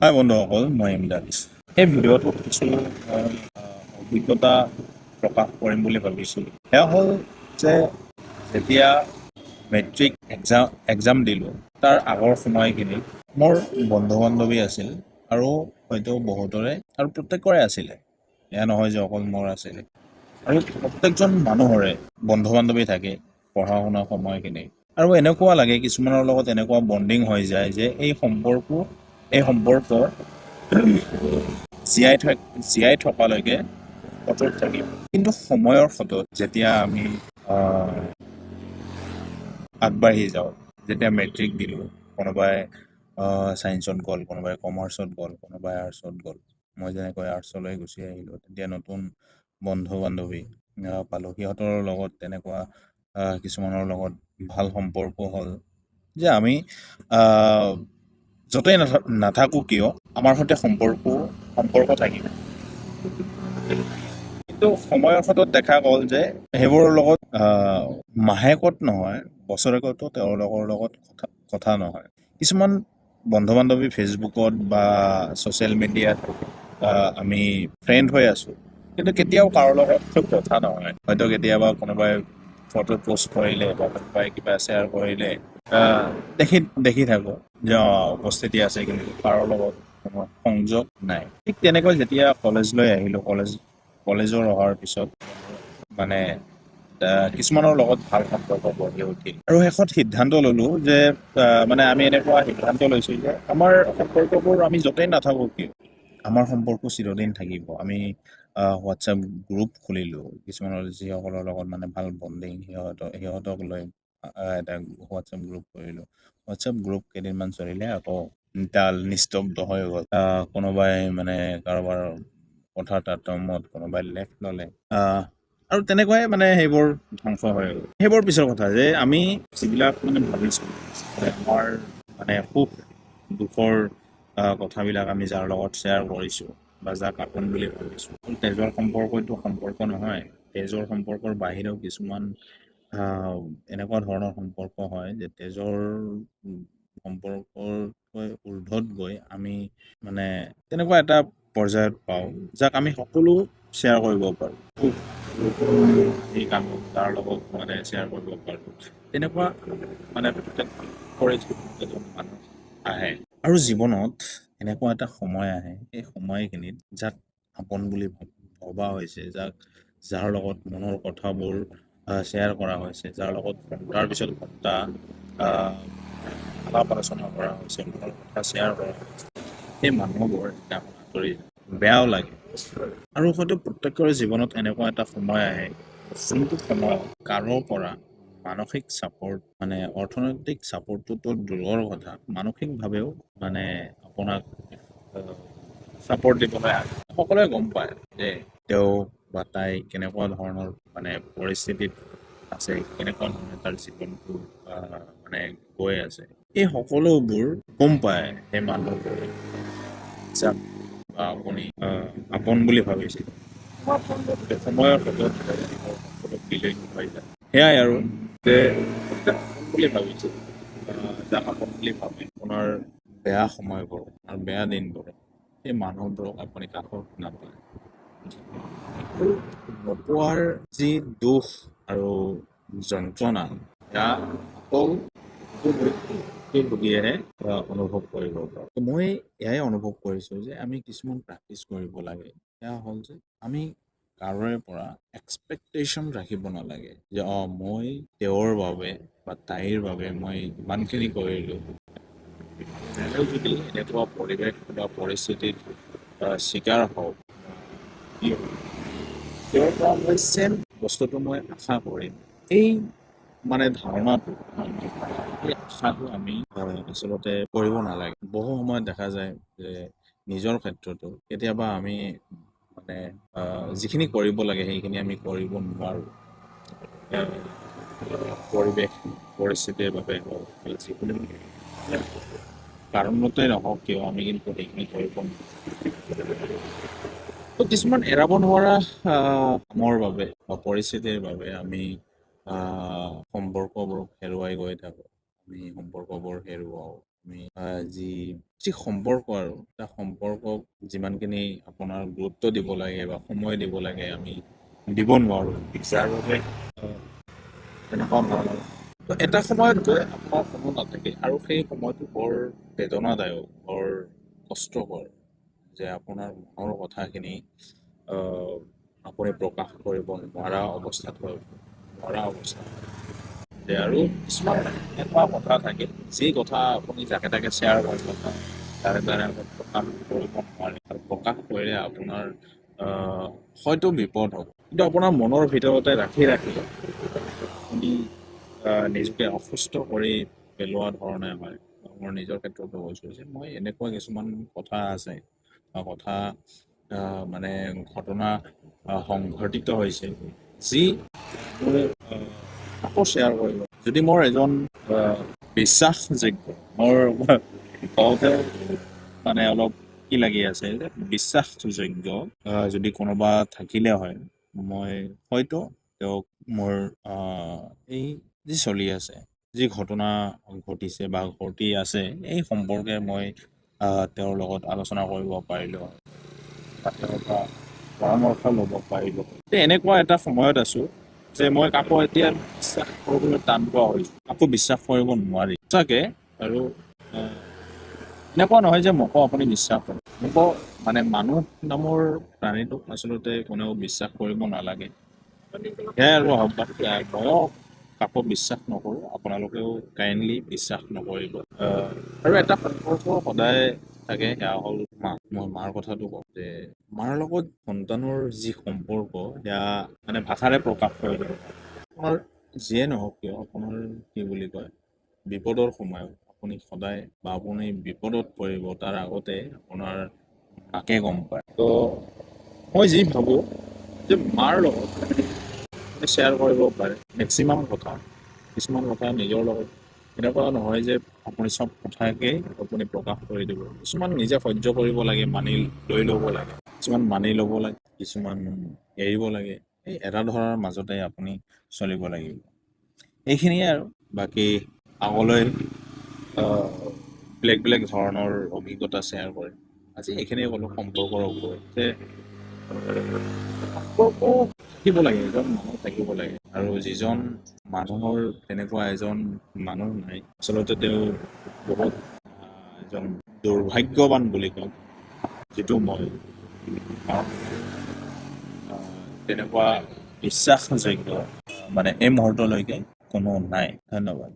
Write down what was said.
হাই বন্ধুসকল, মই ইমদাদ। এই ভিডিঅ'টোত কিছু অভিজ্ঞতা প্ৰকাশ কৰিম বুলি ভাবিছোঁ। সেয়া হ'ল যে যেতিয়া মেট্ৰিক এক্সাম দিলোঁ, তাৰ আগৰ সময়খিনিত মোৰ বন্ধু বান্ধৱী আছিল আৰু হয়তো বহুতৰে আৰু প্ৰত্যেকৰে আছিলে। এয়া নহয় যে অকল মোৰ আছিলে। আৰু প্ৰত্যেকজন মানুহৰে বন্ধু বান্ধৱী থাকে পঢ়া শুনা সময়খিনি। আৰু এনেকুৱা লাগে কিছুমানৰ লগত এনেকুৱা বণ্ডিং হৈ যায় যে এই সম্পৰ্ক জীয়াই থকালৈকে অটুট থাকিব। কিন্তু সময়ৰ সতত যেতিয়া আমি আহ, আগবাঢ়ি যাওঁ, যেতিয়া মেট্ৰিক দিলোঁ, কোনোবাই ছায়েন্সত গ'ল, কোনোবাই কমাৰ্চত গ'ল, কোনোবাই আৰ্টছত গ'ল। মই যেনেকৈ আৰ্টছলৈ গুচি আহিলোঁ, তেতিয়া নতুন বন্ধু বান্ধৱী পালোঁ। সিহঁতৰ লগত তেনেকুৱা কিছুমানৰ লগত ভাল সম্পৰ্ক হ'ল যে আমি আহ, য'তেই নাথাকোঁ কিয় আমাৰ সৈতে সম্পৰ্ক থাকিব। কিন্তু সময়ৰ সতত দেখা গ'ল যে সেইবোৰৰ লগত মাহেকত নহয়, বছৰেকতো তেওঁলোকৰ লগত কথা নহয়। কিছুমান বন্ধু বান্ধৱী ফেচবুকত বা ছ'চিয়েল মিডিয়াত আমি ফ্ৰেণ্ড হৈ আছোঁ, কিন্তু কেতিয়াও কাৰো লগত খুব কথা নহয়। হয়তো কেতিয়াবা কোনোবাই ফটো পোষ্ট কৰিলে বা কোনোবাই কিবা শ্বেয়াৰ কৰিলে দেখি থাকোঁ যে উপস্থিতি আছে, কিন্তু কাৰো লগত কোনো সংযোগ নাই। ঠিক তেনেকৈ যেতিয়া কলেজলৈ আহিলোঁ, কলেজৰ অহাৰ পিছত মানে কিছুমানৰ লগত ভাল সম্পৰ্ক গঢ়ি উঠিল আৰু শেষত সিদ্ধান্ত ল'লোঁ যে মানে আমি এনেকুৱা সিদ্ধান্ত লৈছোঁ যে আমাৰ সম্পৰ্কবোৰ আমি য'তেই নাথাকোঁ কিয় আমাৰ সম্পৰ্ক চিৰদিন থাকিব। আমি হোৱাটছএপ গ্ৰুপ খুলিলোঁ, কিছুমানৰ যিসকলৰ লগত মানে ভাল বণ্ডিং, সিহঁতক লৈ এটা হোৱাটছএপ গ্ৰুপ কৰিলোঁ। হোৱাটছএপ গ্ৰুপ কেইদিনমান চলিলে আকৌ নিস্তব্ধ হৈ গ'ল। কোনোবাই মানে কাৰোবাৰ কথা তাতমত কোনোবাই লেফ্ট ল'লে আৰু তেনেকুৱাই মানে সেইবোৰ ধ্বংস হৈ গ'ল। সেইবোৰ পিছৰ কথা যে আমি যিবিলাক মানে ভাবিছোঁ আমাৰ মানে সুখ দুখৰ কথাবিলাক আমি যাৰ লগত শ্বেয়াৰ কৰিছোঁ বা যাক আপোন বুলি ভাবিছোঁ, তেজৰ সম্পৰ্কটো সম্পৰ্ক নহয়। তেজৰ সম্পৰ্কৰ বাহিৰেও কিছুমান এনেকুৱা ধৰণৰ সম্পৰ্ক হয় যে তেজৰ সম্পৰ্কতকৈ ঊৰ্ধত গৈ আমি মানে তেনেকুৱা এটা পৰ্যায়ত পাওঁ যাক আমি সকলো শ্বেয়াৰ কৰিব পাৰোঁ। সেই কাম তাৰ লগত মানে শ্বেয়াৰ কৰিব পাৰোঁ। তেনেকুৱা মানে এজন মানুহ আহে আৰু জীৱনত এনেকুৱা এটা সময় আহে, সেই সময়খিনিত যাক আপোন বুলি ভবা হৈছে, যাৰ লগত মনৰ কথাবোৰ শ্বেয়াৰ কৰা হৈছে, যাৰ লগত ঘণ্টাৰ পিছত ঘণ্টা আলাপ আলোচনা কৰা হৈছে, মনৰ কথা শ্বেয়াৰ কৰা হৈছে, সেই মানুহবোৰ আঁতৰি বেয়াও লাগে। আৰু হয়তো প্ৰত্যেকৰে জীৱনত এনেকুৱা এটা সময় আহে যোনটো সময়ত কাৰো পৰা মানসিক চাপৰ্ট মানে অৰ্থনৈতিক চাপৰ্টটোতো দূৰৰ কথা, মানসিকভাৱেও মানে আপোনাক চাপৰ্ট দিবলৈ আহে। সকলোৱে গম পায় যে তেওঁ বা তাই কেনেকুৱা ধৰণৰ মানে পৰিস্থিতিত আছে, কেনেকুৱা ধৰণে তাৰ জীৱনটো মানে গৈ আছে। এই সকলোবোৰ গম পায় সেই মানুহবোৰে যাক আপুনি আপোন বুলি ভাবিছিল। সময়ৰ ক্ষেত্ৰত বিলৈ হৈ যায়। সেয়াই আৰু যে আপোন বুলি ভাবিছিল, যাক আপোন বুলি ভাবে, আপোনাৰ বেয়া সময়বোৰ আৰু বেয়া দিনবোৰ সেই মানুহবোৰক আপুনি কাষত নাপায়। নোপোৱাৰ যি দুখ আৰু যন্ত্ৰণা সেয়া অকল ভুগিয়েহে অনুভৱ কৰিব পাৰোঁ। মই এয়াই অনুভৱ কৰিছোঁ যে আমি কিছুমান প্ৰেক্টিচ কৰিব লাগে। সেয়া হ'ল যে আমি কাৰোৰে পৰা এক্সপেক্টেশ্যন ৰাখিব নালাগে যে মই তেওঁৰ বাবে বা তাইৰ বাবে মই ইমানখিনি কৰিলোঁ। যদি এনেকুৱা পৰিৱেশ বা পৰিস্থিতিত চিকাৰ হওঁ, তেওঁৰ পৰা মই চেম বস্তুটো মই আশা কৰিম। এই মানে ধাৰণাটো, এই আশাটো আমি আচলতে কৰিব নালাগে। বহু সময়ত দেখা যায় যে নিজৰ ক্ষেত্ৰতো কেতিয়াবা আমি মানে যিখিনি কৰিব লাগে সেইখিনি আমি কৰিব নোৱাৰোঁ। পৰিৱেশ পৰিস্থিতিৰ বাবে হওক, যিকোনো কাৰণতে নহওক কিয় আমি কিন্তু সেইখিনি কৰিব নোৱাৰোঁ। কিছুমান এৰাব নোৱাৰা কামৰ বাবে বা পৰিস্থিতিৰ বাবে আমি সম্পৰ্কবোৰ হেৰুৱাই গৈ থাকোঁ। আমি সম্পৰ্কবোৰ হেৰুৱাওঁ। আমি যি যি সম্পৰ্ক আৰু এটা সম্পৰ্কক যিমানখিনি আপোনাৰ গুৰুত্ব দিব লাগে বা সময় দিব লাগে আমি দিব নোৱাৰোঁ। যাৰ বাবে তেনেকুৱা ধৰণৰ তো এটা সময়ত গৈ আপোনাৰ কোনো নাথাকে আৰু সেই সময়টো বৰ বেদনাদায়ক, বৰ কষ্টকৰ যে আপোনাৰ মনৰ কথাখিনি আহ, আপুনি প্ৰকাশ কৰিব নোৱাৰা অৱস্থা যে আৰু কিছুমান এনেকুৱা কথা থাকে যি কথা আপুনি যাকে তাকে শ্বেয়াৰ কৰিব পাৰে, তাৰে আগত প্ৰকাশ কৰিব নোৱাৰে আৰু প্ৰকাশ কৰিলে আপোনাৰ আহ, হয়তো বিপদ হ'ব, কিন্তু আপোনাৰ মনৰ ভিতৰতে ৰাখি আপুনি নিজকে অসুস্থ কৰি পেলোৱা ধৰণে হয়। মোৰ নিজৰ ক্ষেত্ৰতো কৈছোঁ যে মই এনেকুৱা কিছুমান কথা আছে বা কথা মানে ঘটনা সংঘটিত হৈছে যি মোৰ আকৌ শ্বেয়াৰ কৰিব। যদি মোৰ এজন বিশ্বাসযোগ্য, মোৰ কওঁতে মানে অলপ কি লাগি আছে যে বিশ্বাসযোগ্য যদি কোনোবা থাকিলে হয়, মই হয়তো তেওঁক মোৰ এই যি চলি আছে, যি ঘটনা ঘটিছে বা ঘটি আছে, এই সম্পৰ্কে মই তেওঁৰ লগত আলোচনা কৰিব পাৰিলোঁ হয় বা তেওঁৰ পৰা পৰামৰ্শ ল'ব পাৰিলোঁ। এনেকুৱা এটা সময়ত আছোঁ যে মই কাকো এতিয়া বিশ্বাস কৰিবলৈ টান পোৱা হৈছোঁ, কাকো বিশ্বাস কৰিব নোৱাৰি সঁচাকে। আৰু এনেকুৱা নহয় যে মোকো আপুনি বিশ্বাস কৰে, মোকো মানে মানুহ নামৰ প্ৰাণীটোক আচলতে কোনেও বিশ্বাস কৰিব নালাগে। সেয়াই আৰু আহ্বান, ময়ো কাকো বিশ্বাস নকৰোঁ, আপোনালোকেও কাইণ্ডলি বিশ্বাস নকৰিব। আৰু এটা সম্পৰ্ক সদায় থাকে, সেয়া হ'ল মা। মই মাৰ কথাটো কওঁ যে মাৰ লগত সন্তানৰ যি সম্পৰ্ক সেয়া মানে ভাষাৰে প্ৰকাশ কৰিব নোৱাৰে। আপোনাৰ যিয়ে নহওক কিয়, আপোনাৰ কি বুলি কয়, বিপদৰ সময়ত আপুনি সদায় বা আপুনি বিপদত পৰিব তাৰ আগতে আপোনাৰ মাকে গম পায়। তো মই যি ভাবোঁ যে মাৰ লগত শ্বেয়াৰ কৰিব পাৰে মেক্সিমাম কথা। কিছুমান কথা নিজৰ লগত এনেকুৱা নহয় যে আপুনি চব কথাকেই আপুনি প্ৰকাশ কৰি দিব। কিছুমান নিজে সহ্য কৰিব লাগে, মানি লৈ ল'ব লাগে, কিছুমান মানি ল'ব লাগে, কিছুমান এৰিব লাগে। এই এটা ধৰাৰ মাজতে আপুনি চলিব লাগিব। এইখিনিয়ে আৰু বাকী আগলৈ বেলেগ বেলেগ ধৰণৰ অভিজ্ঞতা শ্বেয়াৰ কৰিম। আজি এইখিনিয়ে ক'লো সম্পৰ্কৰ ওপৰত যে সম্পৰ্ক থাকিব লাগে, এজন মানুহ থাকিব লাগে, আৰু যিজন মানুহৰ তেনেকুৱা এজন মানুহ নাই, আচলতে তেওঁ বহুত এজন দুৰ্ভাগ্যৱান বুলি কওঁ, যিটো মই কাৰণ তেনেকুৱা বিশ্বাসযোগ্য মানে এই মুহূৰ্তলৈকে কোনো নাই। ধন্যবাদ।